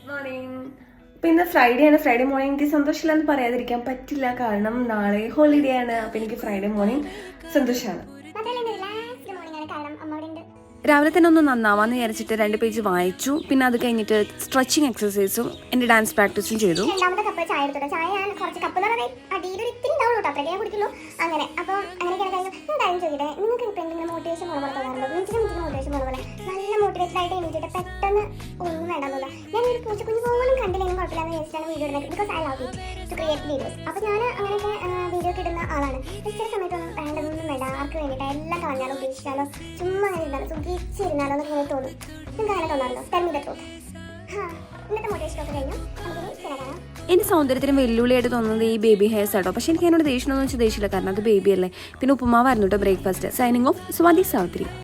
Morning. അപ്പം ഇന്ന് Friday ആണ്. ഫ്രൈഡേ മോർണിംഗ് എനിക്ക് സന്തോഷമില്ലെന്ന് പറയാതിരിക്കാൻ പറ്റില്ല, കാരണം നാളെ ഹോളിഡേ ആണ്. അപ്പം എനിക്ക് ഫ്രൈഡേ മോർണിംഗ് സന്തോഷമാണ്. രാവിലെ തന്നെ ഒന്ന് നന്നാവാന്ന് വിചാരിച്ചിട്ട് 2 പേജ് വായിച്ചു. പിന്നെ അത് കഴിഞ്ഞിട്ട് സ്ട്രെച്ചിങ് എക്സസൈസും എൻ്റെ ഡാൻസ് പ്രാക്ടീസും ചെയ്തു. രണ്ടാമത്തെ കപ്പ് ചായ എടുത്തോട്ടെ. ചായ ഞാൻ കുറച്ച് കപ്പ് എന്ന് പറഞ്ഞാൽ അടിയിലൊരു ഇത്തിരി ഉണ്ടാവുള്ളൂ കേട്ടോ, അത്രയ്ക്ക് ഞാൻ കുടിക്കുള്ളൂ. അങ്ങനെ അപ്പം അങ്ങനെയൊക്കെയാണ് കഴിഞ്ഞു. ഞാൻ കാര്യം ചോദിക്കട്ടെ, നിങ്ങൾക്ക് ഇപ്പോൾ എന്തെങ്കിലും മോട്ടിവേഷൻ പോലെ തോന്നാറുണ്ടോ? മിനിറ്റിന് മോട്ടിവേഷൻ പോലെ നല്ല മോട്ടിവേറ്റഡ് ആയിട്ട് എണീറ്റിട്ട് പെട്ടെന്ന് ഒന്നും വേണമെന്നില്ല. ഞാൻ ഒരു പൂച്ച കുഞ്ഞു പോലും കണ്ടില്ലെങ്കിലും കുഴപ്പമില്ലാന്ന് വിചാരിച്ചിട്ടാണ് വീഡിയോ ഇടുന്നത്. Because I love it to create videos. അപ്പോൾ ഞാൻ അങ്ങനെയൊക്കെ വീഡിയോ ഒക്കെ ഇടുന്ന ആളാണ്. ചില സമയത്തൊന്നും വേണ്ടതൊന്നും വേണ്ട, ആർക്ക് വേണ്ടിയിട്ട് എല്ലാം കളഞ്ഞാലോ ഉപേക്ഷിച്ചാലോ ചുമ്മാ അങ്ങനെ ഇരുന്നാലോ സുഖിച്ചിരുന്നാലോ എന്നൊക്കെ ഇങ്ങനെ തോന്നും. നിങ്ങൾക്ക് അങ്ങനെ തോന്നാറുണ്ടോ? Tell me the truth. ഇന്നത്തെ മോട്ടിവേഷൻ ഒക്കെ കഴിഞ്ഞു. നമുക്കിനി ചില കാണാം. എൻ്റെ സൗന്ദര്യത്തിന് വെല്ലുവിളിയായിട്ട് തോന്നുന്നത് ഈ ബേബി ഹെയർസ് ആട്ടോ. പക്ഷേ എനിക്ക് എന്നോട് ദേഷ്യമൊന്നും വെച്ചാൽ ദേഷ്യമില്ല, കാരണം അത് ബേബി അല്ലേ. പിന്നെ ഉപ്പുമാവായിരുന്നു കേട്ടോ breakfast. Signing off, Swathi Savitri.